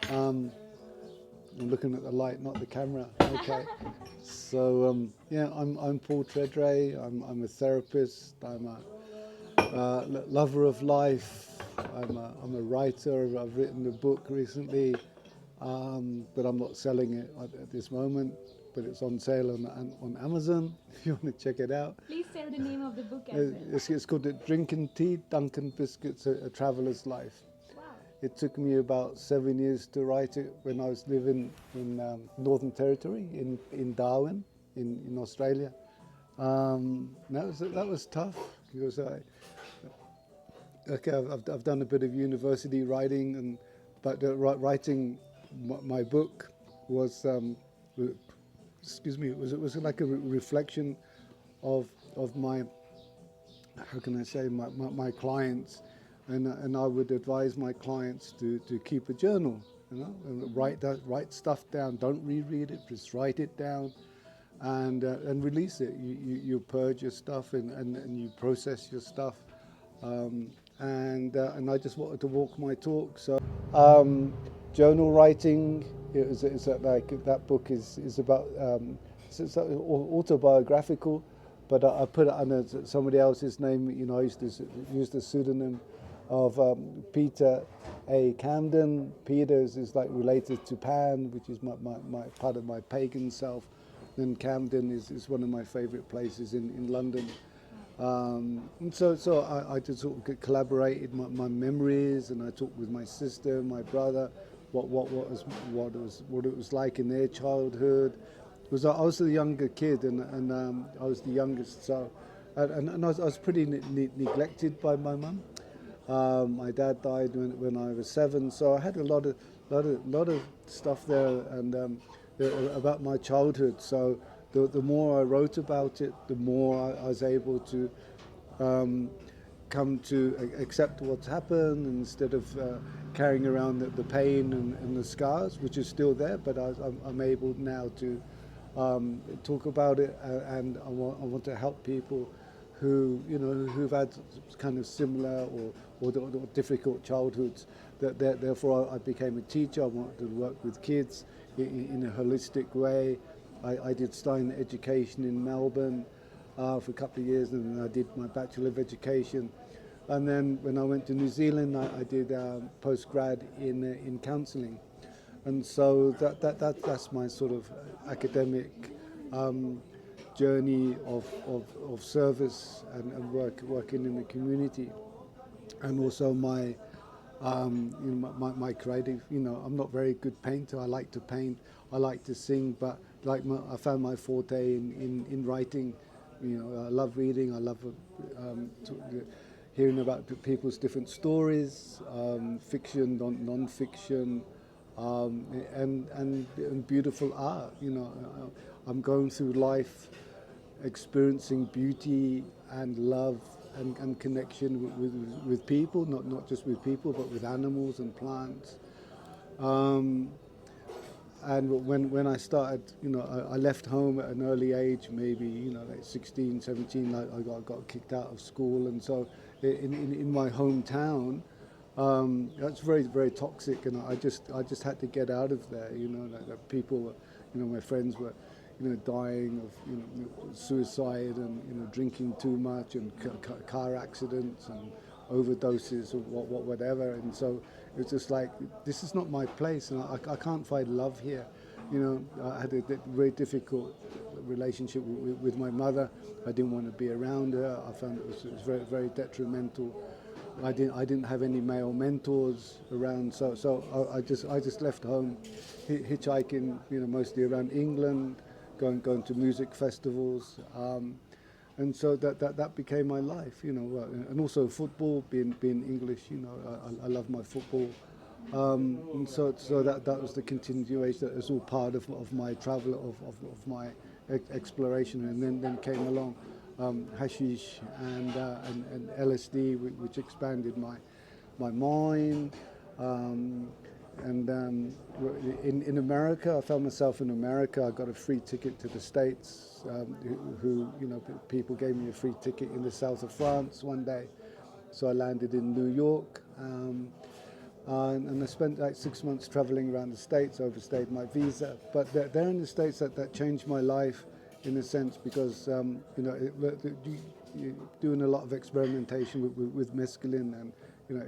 I'm looking at the light, not the camera. Okay. So yeah, I'm Paul Tredrea. I'm a therapist. I'm a lover of life. I'm a writer. I've written a book recently, but I'm not selling it at this moment. But it's on sale on Amazon if you want to check it out. Please tell the name of the book as well. It's called Drinking Tea, Duncan Biscuits, a Traveller's Life. Wow. It took me about 7 years to write it when I was living in Northern Territory in Darwin, in Australia. That was tough because I've done a bit of university writing, but writing my book was it was like a reflection of my, how can I say, my clients, and I would advise my clients to keep a journal, and write stuff down. Don't reread it, just write it down, and release it. You purge your stuff and you process your stuff, and I just wanted to walk my talk. So journal writing is like that book is about it's autobiographical, but I put it under somebody else's name. I used to use the pseudonym of Peter A. Camden. Peter is like related to Pan, which is my part of my pagan self. Then Camden is one of my favourite places in London. And so I just sort of collaborated my memories, and I talked with my sister, my brother, what it was like in their childhood. Because I was the younger kid, and I was the youngest, so and I was pretty neglected by my mum. My dad died when I was 7, so I had a lot of stuff there and about my childhood. So the more I wrote about it, the more I was able to come to accept what's happened, instead of carrying around the pain and the scars, which is still there. But I'm able now to talk about it, and I want to help people who've had kind of similar or difficult childhoods. Therefore, I became a teacher. I wanted to work with kids in a holistic way. I did Steiner Education in Melbourne for a couple of years, and then I did my Bachelor of Education. And then when I went to New Zealand, I did postgrad in counselling. And so that's my sort of academic journey of service and working in the community, and also my my creative. I'm not very good painter. I like to paint, I like to sing, but I found my forte in writing. I love reading. I love hearing about people's different stories, fiction, non-fiction, and beautiful art. I'm going through life experiencing beauty and love and connection with people, not just with people, but with animals and plants. And when I started, I left home at an early age, maybe, like 16, 17, I got kicked out of school. And so in my hometown, that's very, very toxic. And I just had to get out of there, that people, my friends were, dying of, suicide and, drinking too much and car accidents and overdoses or whatever. And so it was just like, this is not my place, and I can't find love here. I had a very difficult relationship with my mother. I didn't want to be around her. I found it was very, very detrimental. I didn't have any male mentors around, so I just left home, hitchhiking, mostly around England, going to music festivals. And so that became my life, and also football, being English, I love my football. And so that was the continuation. That was all part of my travel, of my exploration. And then came along hashish and LSD, which expanded my mind. And in America, I found myself in America. I got a free ticket to the States. People gave me a free ticket in the south of France one day. So I landed in New York. and I spent like 6 months traveling around the States, overstayed my visa. But there in the States, that changed my life in a sense because, you're doing a lot of experimentation with mescaline and,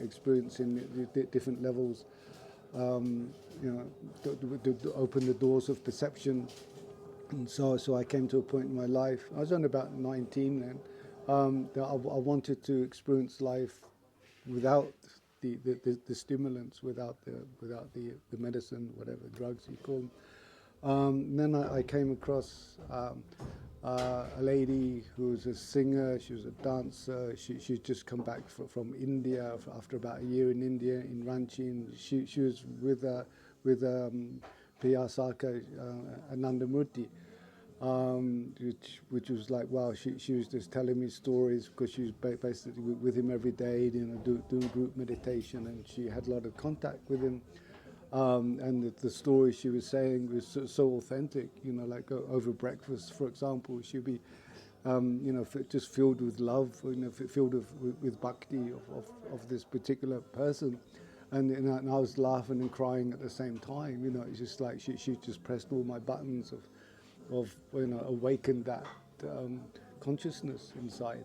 experiencing the different levels, to open the doors of perception. And so I came to a point in my life, I was only about 19 then, that I wanted to experience life without the stimulants, without the medicine, whatever drugs you call them. Then I came across a lady who was a singer. She was a dancer. She'd just come back from India after about a year in India in Ranchi. And she was with P.R. Sarkar, Anandamurti. Which was like, wow, she was just telling me stories because she was basically with him every day, doing group meditation, and she had a lot of contact with him. And the stories she was saying was so authentic, like over breakfast, for example, she'd be, just filled with love, filled with bhakti of this particular person. And I was laughing and crying at the same time, it's just like she just pressed all my buttons of awakened that consciousness inside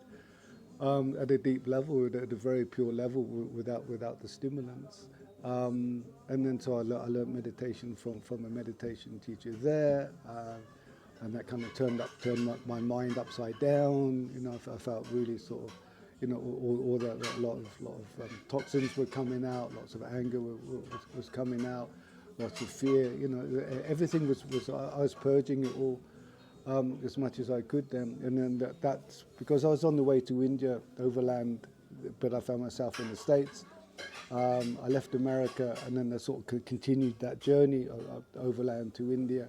at a deep level, at a very pure level, without the stimulants. And then so I learned meditation from a meditation teacher there, and that kind of turned my mind upside down. I felt really sort of, all that a lot of toxins were coming out, lots of anger was coming out. Lots of fear, everything was I was purging it all as much as I could then. And then that's because I was on the way to India overland, but I found myself in the States. I left America, and then I sort of continued that journey overland to India,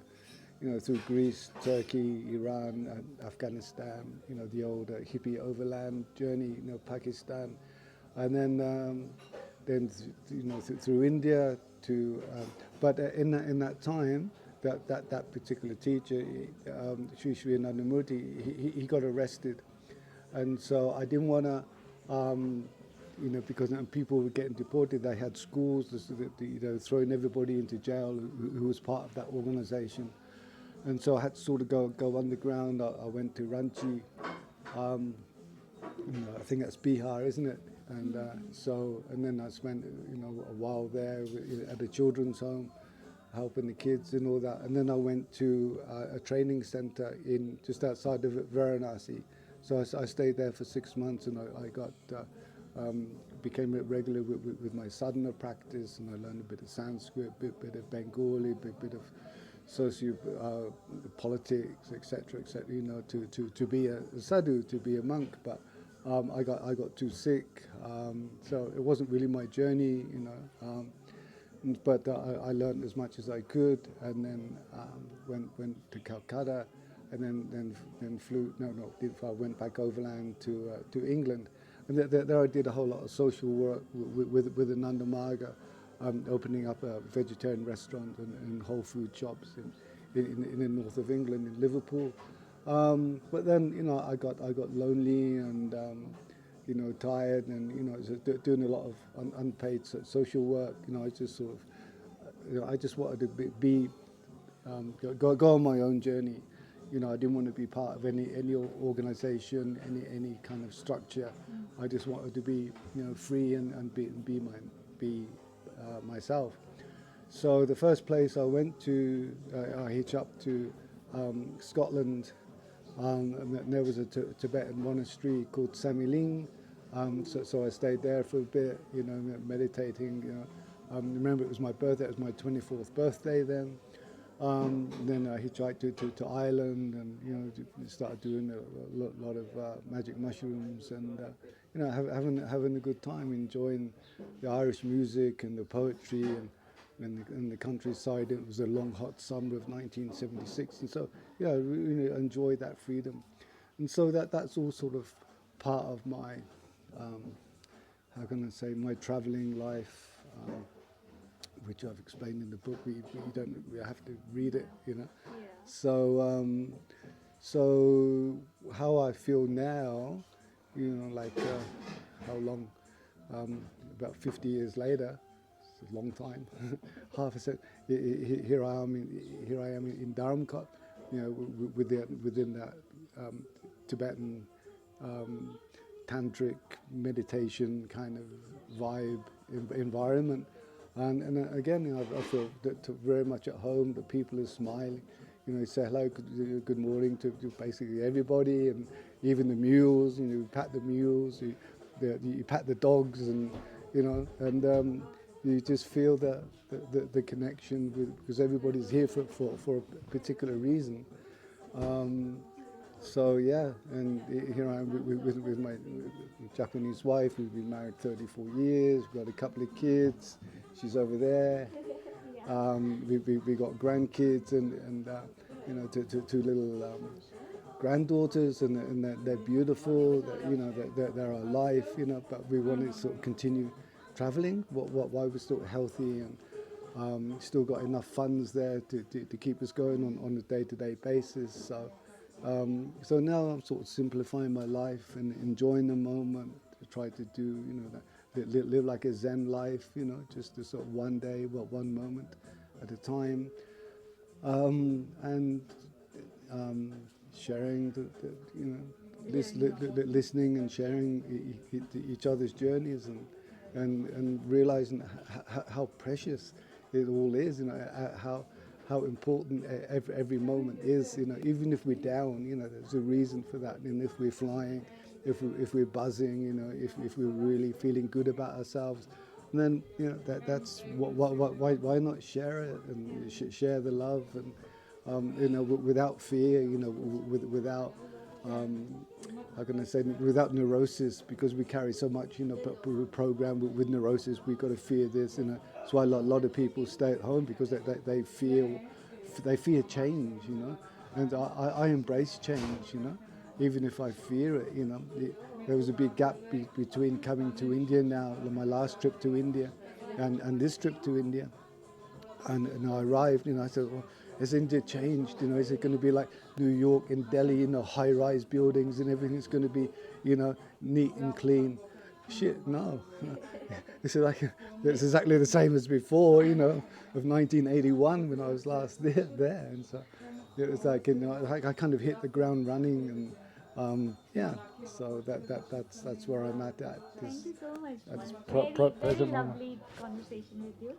through Greece, Turkey, Iran, and Afghanistan, the old hippie overland journey, Pakistan. And then through India to, but in that time, that particular teacher, Sri Sri Anandamurti, he got arrested, and so I didn't want to, because people were getting deported. They had schools, throwing everybody into jail who was part of that organization, and so I had to sort of go underground. I went to Ranchi. I think that's Bihar, isn't it? And and then I spent a while there at a children's home, helping the kids and all that. And then I went to a training center in just outside of Varanasi. So I stayed there for 6 months, and I got became regular with my sadhana practice, and I learned a bit of Sanskrit, bit of Bengali, bit of socio politics, etc., to be a sadhu, to be a monk. But I got too sick, so it wasn't really my journey, but I learned as much as I could, and then went to Calcutta, and then flew. I went back overland to England, and there I did a whole lot of social work with Ananda Marga, opening up a vegetarian restaurant and whole food shops in the north of England, in Liverpool. But then I got lonely and tired, and doing a lot of unpaid social work. I just sort of I just wanted to be go on my own journey. I didn't want to be part of any organization, any kind of structure. I just wanted to be free and be myself. So the first place I went to, I hitched up to Scotland. And there was a Tibetan monastery called Samiling, so I stayed there for a bit, meditating. Remember, it was my birthday; it was my 24th birthday then. Then I hitchhiked to Ireland, and started doing a lot of magic mushrooms, and having a good time, enjoying the Irish music and the poetry and the countryside. It was a long, hot summer of 1976, and so I really enjoyed that freedom. And so that's all sort of part of my, how can I say, my traveling life, which I've explained in the book. We have to read it, Yeah. So how I feel now, like how long, about 50 years later. it's a long time, half a century. Here I am in Dharamkot, you know, within that Tibetan tantric meditation kind of vibe environment. And again, you know, I feel that very much at home. The people are smiling. You know, you say hello, good morning to basically everybody, and even the mules. You know, you pat the mules, you pat the dogs, and you know, and you just feel the connection because everybody's here for a particular reason. So yeah, and here I am with my Japanese wife. We've been married 34 years. We've got a couple of kids. She's over there. We got grandkids and you know two little granddaughters, and they're beautiful. You know, they're our life. You know, but we want to sort of continue traveling. While we're still healthy and still got enough funds there to keep us going on a day-to-day basis. So now I'm sort of simplifying my life and enjoying the moment. I try to do, you know, live like a Zen life, you know, just to sort of one day, one moment at a time, and sharing, you know, listening and sharing each other's journeys, and realizing how precious it all is, you know, how important every moment is, you know, even if we're down, you know, there's a reason for that. And if we're flying, if we're buzzing, you know, if we're really feeling good about ourselves, and then, you know, that's why not share it and share the love, and you know, without fear, you know, without how can I say, without neurosis, because we carry so much, you know, we're programmed with neurosis. We've got to fear this, you know. That's why a lot of people stay at home, because they fear change, you know. And I embrace change, you know, even if I fear it, you know. There was a big gap between coming to India now, my last trip to India, and this trip to India. And I arrived, you know, I said, well, has India changed? You know, is it going to be like New York and Delhi, you know, high-rise buildings and everything's going to be, you know, neat and clean? Shit, no. It's exactly the same as before, you know, of 1981 when I was last there. And so it was like, you know, I kind of hit the ground running, and yeah, so that's where I'm at Thank you so much. at this Very present moment. lovely conversation with you.